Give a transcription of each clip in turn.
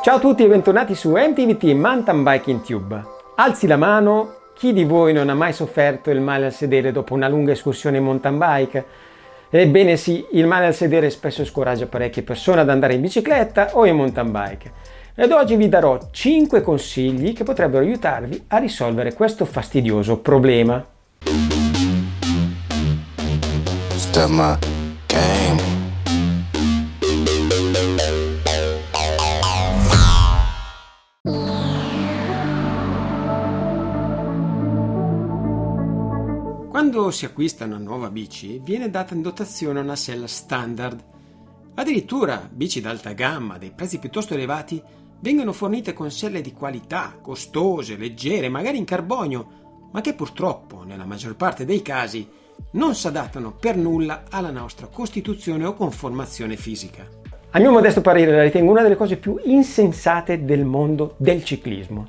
Ciao a tutti e bentornati su MTVT Mountain Biking Tube. Alzi la mano chi di voi non ha mai sofferto il male al sedere dopo una lunga escursione in mountain bike? Ebbene sì, il male al sedere spesso scoraggia parecchie persone ad andare in bicicletta o in mountain bike. Ed oggi vi darò 5 consigli che potrebbero aiutarvi a risolvere questo fastidioso problema. Stemma game. Quando si acquista una nuova bici, viene data in dotazione una sella standard. Addirittura bici d'alta gamma, dei prezzi piuttosto elevati, vengono fornite con selle di qualità, costose, leggere, magari in carbonio, ma che purtroppo, nella maggior parte dei casi, non si adattano per nulla alla nostra costituzione o conformazione fisica. A mio modesto parere la ritengo una delle cose più insensate del mondo del ciclismo.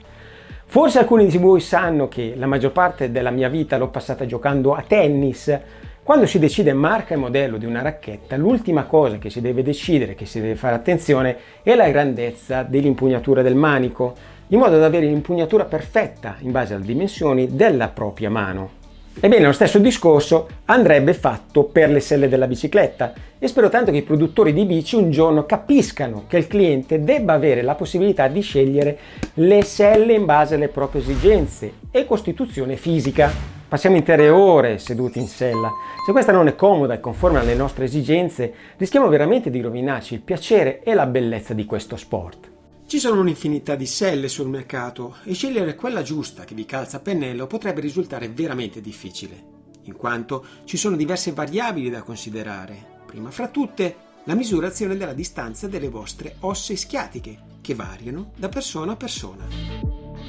Forse alcuni di voi sanno che la maggior parte della mia vita l'ho passata giocando a tennis. Quando si decide marca e modello di una racchetta, l'ultima cosa che si deve decidere, che si deve fare attenzione, è la grandezza dell'impugnatura del manico, in modo da avere l'impugnatura perfetta in base alle dimensioni della propria mano. Ebbene, lo stesso discorso andrebbe fatto per le selle della bicicletta e spero tanto che i produttori di bici un giorno capiscano che il cliente debba avere la possibilità di scegliere le selle in base alle proprie esigenze e costituzione fisica. Passiamo intere ore seduti in sella. Se questa non è comoda e conforme alle nostre esigenze, rischiamo veramente di rovinarci il piacere e la bellezza di questo sport. Ci sono un'infinità di selle sul mercato e scegliere quella giusta che vi calza a pennello potrebbe risultare veramente difficile, in quanto ci sono diverse variabili da considerare. Prima fra tutte, la misurazione della distanza delle vostre ossa ischiatiche, che variano da persona a persona.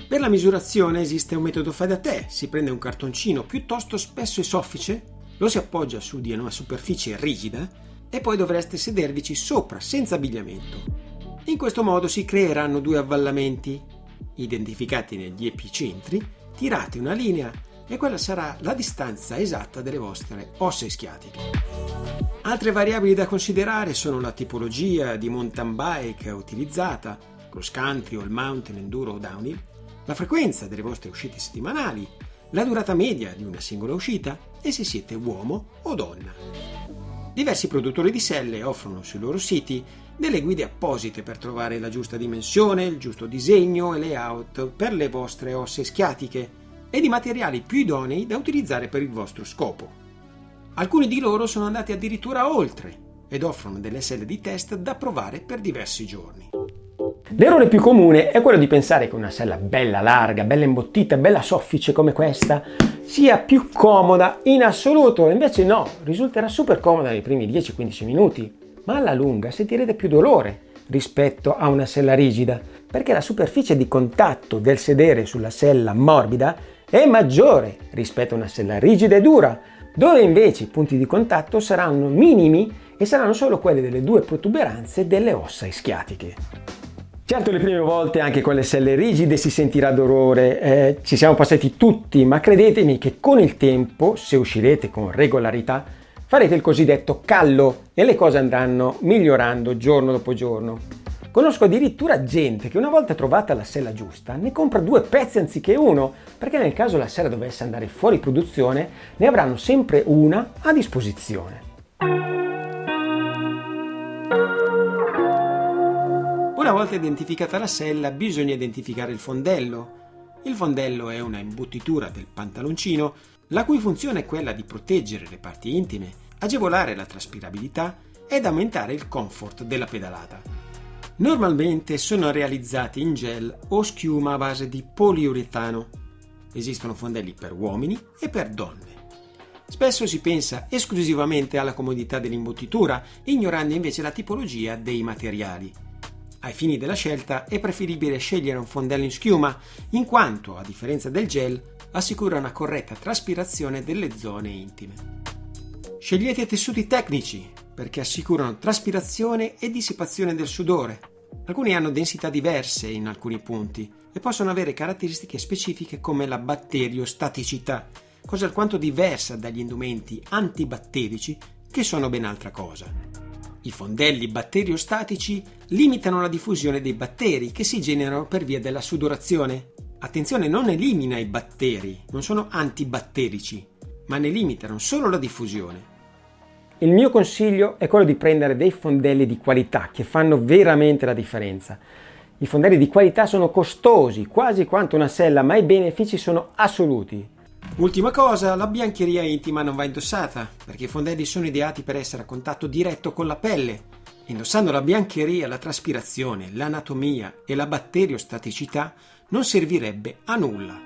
Per la misurazione esiste un metodo fai da te, si prende un cartoncino piuttosto spesso e soffice, lo si appoggia su di una superficie rigida e poi dovreste sedervici sopra senza abbigliamento. In questo modo si creeranno due avvallamenti, identificati negli epicentri, tirate una linea e quella sarà la distanza esatta delle vostre ossa ischiatiche. Altre variabili da considerare sono la tipologia di mountain bike utilizzata, cross country o il mountain enduro o downhill, la frequenza delle vostre uscite settimanali, la durata media di una singola uscita e se siete uomo o donna. Diversi produttori di selle offrono sui loro siti delle guide apposite per trovare la giusta dimensione, il giusto disegno e layout per le vostre ossa ischiatiche e di materiali più idonei da utilizzare per il vostro scopo. Alcuni di loro sono andati addirittura oltre ed offrono delle selle di test da provare per diversi giorni. L'errore più comune è quello di pensare che una sella bella larga, bella imbottita, bella soffice come questa sia più comoda in assoluto, invece no, risulterà super comoda nei primi 10-15 minuti, ma alla lunga sentirete più dolore rispetto a una sella rigida, perché la superficie di contatto del sedere sulla sella morbida è maggiore rispetto a una sella rigida e dura, dove invece i punti di contatto saranno minimi e saranno solo quelli delle due protuberanze delle ossa ischiatiche. Certo, le prime volte anche con le selle rigide si sentirà dolore, ci siamo passati tutti, ma credetemi che con il tempo, se uscirete con regolarità, farete il cosiddetto callo e le cose andranno migliorando giorno dopo giorno. Conosco addirittura gente che una volta trovata la sella giusta ne compra 2 pezzi anziché uno, perché nel caso la sella dovesse andare fuori produzione ne avranno sempre una a disposizione. Una volta identificata la sella, bisogna identificare il fondello. Il fondello è una imbottitura del pantaloncino, la cui funzione è quella di proteggere le parti intime, agevolare la traspirabilità ed aumentare il comfort della pedalata. Normalmente sono realizzati in gel o schiuma a base di poliuretano. Esistono fondelli per uomini e per donne. Spesso si pensa esclusivamente alla comodità dell'imbottitura, ignorando invece la tipologia dei materiali. Ai fini della scelta è preferibile scegliere un fondello in schiuma, in quanto, a differenza del gel, assicura una corretta traspirazione delle zone intime. Scegliete tessuti tecnici, perché assicurano traspirazione e dissipazione del sudore. Alcuni hanno densità diverse in alcuni punti e possono avere caratteristiche specifiche come la batteriostaticità, cosa alquanto diversa dagli indumenti antibatterici che sono ben altra cosa. I fondelli batteriostatici limitano la diffusione dei batteri che si generano per via della sudorazione. Attenzione, non elimina i batteri, non sono antibatterici, ma ne limitano solo la diffusione. Il mio consiglio è quello di prendere dei fondelli di qualità che fanno veramente la differenza. I fondelli di qualità sono costosi, quasi quanto una sella, ma i benefici sono assoluti. Ultima cosa, la biancheria intima non va indossata, perché i fondelli sono ideati per essere a contatto diretto con la pelle. Indossando la biancheria, la traspirazione, l'anatomia e la batteriostaticità non servirebbe a nulla.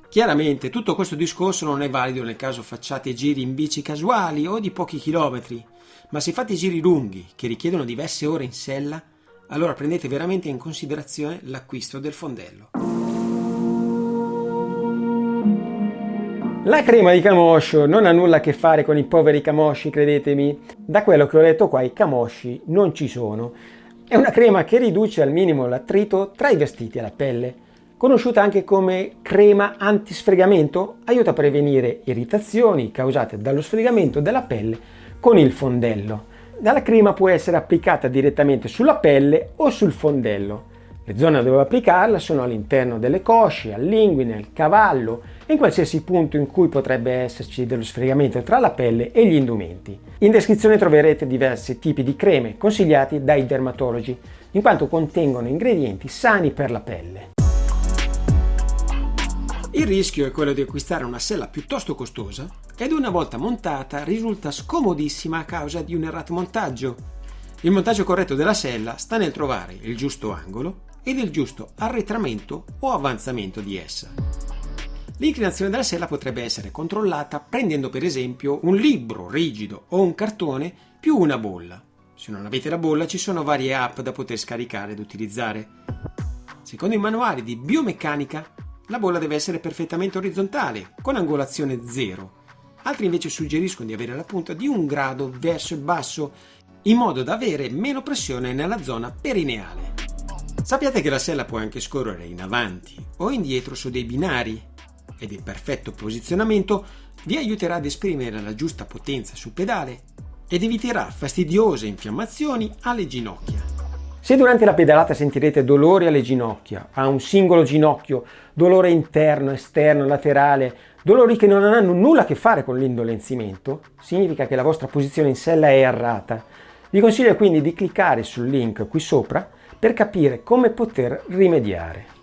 Chiaramente tutto questo discorso non è valido nel caso facciate giri in bici casuali o di pochi chilometri, ma se fate giri lunghi che richiedono diverse ore in sella, allora prendete veramente in considerazione l'acquisto del fondello. La crema di camoscio non ha nulla a che fare con i poveri camosci, credetemi. Da quello che ho letto qua i camosci non ci sono. È una crema che riduce al minimo l'attrito tra i vestiti e la pelle. Conosciuta anche come crema antisfregamento, aiuta a prevenire irritazioni causate dallo sfregamento della pelle con il fondello. La crema può essere applicata direttamente sulla pelle o sul fondello. Le zone dove applicarla sono all'interno delle cosce, all'inguine, al cavallo e in qualsiasi punto in cui potrebbe esserci dello sfregamento tra la pelle e gli indumenti. In descrizione troverete diversi tipi di creme consigliati dai dermatologi, in quanto contengono ingredienti sani per la pelle. Il rischio è quello di acquistare una sella piuttosto costosa ed una volta montata risulta scomodissima a causa di un errato montaggio. Il montaggio corretto della sella sta nel trovare il giusto angolo ed il giusto arretramento o avanzamento di essa. L'inclinazione della sella potrebbe essere controllata prendendo per esempio un libro rigido o un cartone più una bolla. Se non avete la bolla ci sono varie app da poter scaricare ed utilizzare. Secondo i manuali di biomeccanica, la bolla deve essere perfettamente orizzontale, con angolazione 0. Altri invece suggeriscono di avere la punta di 1 grado verso il basso, in modo da avere meno pressione nella zona perineale. Sappiate che la sella può anche scorrere in avanti o indietro su dei binari ed il perfetto posizionamento vi aiuterà ad esprimere la giusta potenza sul pedale ed eviterà fastidiose infiammazioni alle ginocchia. Se durante la pedalata sentirete dolori alle ginocchia, a un singolo ginocchio, dolore interno, esterno, laterale, dolori che non hanno nulla a che fare con l'indolenzimento, significa che la vostra posizione in sella è errata. Vi consiglio quindi di cliccare sul link qui sopra per capire come poter rimediare.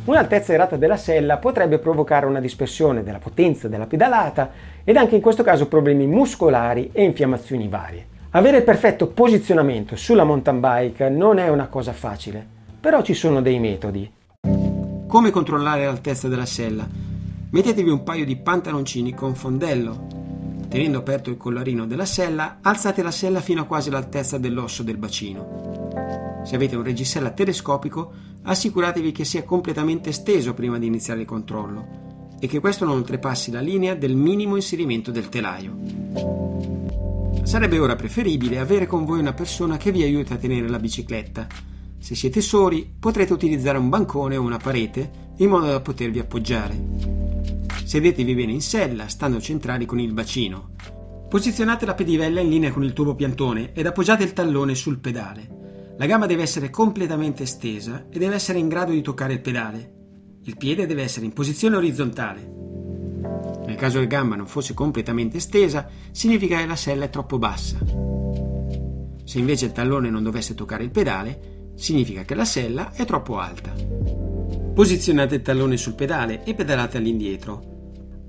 Un'altezza errata della sella potrebbe provocare una dispersione della potenza della pedalata ed anche in questo caso problemi muscolari e infiammazioni varie. Avere il perfetto posizionamento sulla mountain bike non è una cosa facile, però ci sono dei metodi. Come controllare l'altezza della sella? Mettetevi un paio di pantaloncini con fondello. Tenendo aperto il collarino della sella, alzate la sella fino a quasi l'altezza dell'osso del bacino. Se avete un reggisella telescopico, assicuratevi che sia completamente steso prima di iniziare il controllo e che questo non oltrepassi la linea del minimo inserimento del telaio. Sarebbe ora preferibile avere con voi una persona che vi aiuti a tenere la bicicletta. Se siete soli, potrete utilizzare un bancone o una parete in modo da potervi appoggiare. Sedetevi bene in sella, stando centrali con il bacino. Posizionate la pedivella in linea con il tubo piantone ed appoggiate il tallone sul pedale. La gamba deve essere completamente estesa e deve essere in grado di toccare il pedale. Il piede deve essere in posizione orizzontale. Nel caso che la gamba non fosse completamente estesa, significa che la sella è troppo bassa. Se invece il tallone non dovesse toccare il pedale, significa che la sella è troppo alta. Posizionate il tallone sul pedale e pedalate all'indietro.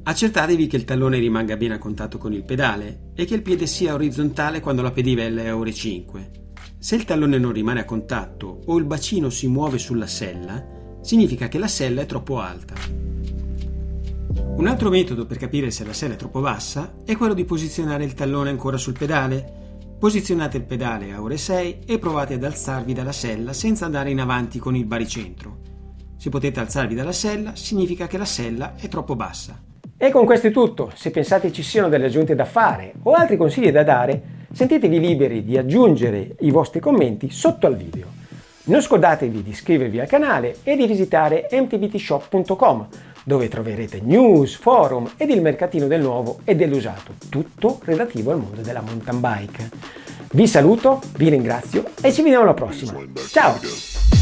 Accertatevi che il tallone rimanga bene a contatto con il pedale e che il piede sia orizzontale quando la pedivella è a ore 5. Se il tallone non rimane a contatto o il bacino si muove sulla sella, significa che la sella è troppo alta. Un altro metodo per capire se la sella è troppo bassa è quello di posizionare il tallone ancora sul pedale. Posizionate il pedale a ore 6 e provate ad alzarvi dalla sella senza andare in avanti con il baricentro. Se potete alzarvi dalla sella, significa che la sella è troppo bassa. E con questo è tutto. Se pensate ci siano delle aggiunte da fare o altri consigli da dare, sentitevi liberi di aggiungere i vostri commenti sotto al video. Non scordatevi di iscrivervi al canale e di visitare mtvtshop.com, dove troverete news, forum ed il mercatino del nuovo e dell'usato, tutto relativo al mondo della mountain bike. Vi saluto, vi ringrazio e ci vediamo alla prossima. Ciao!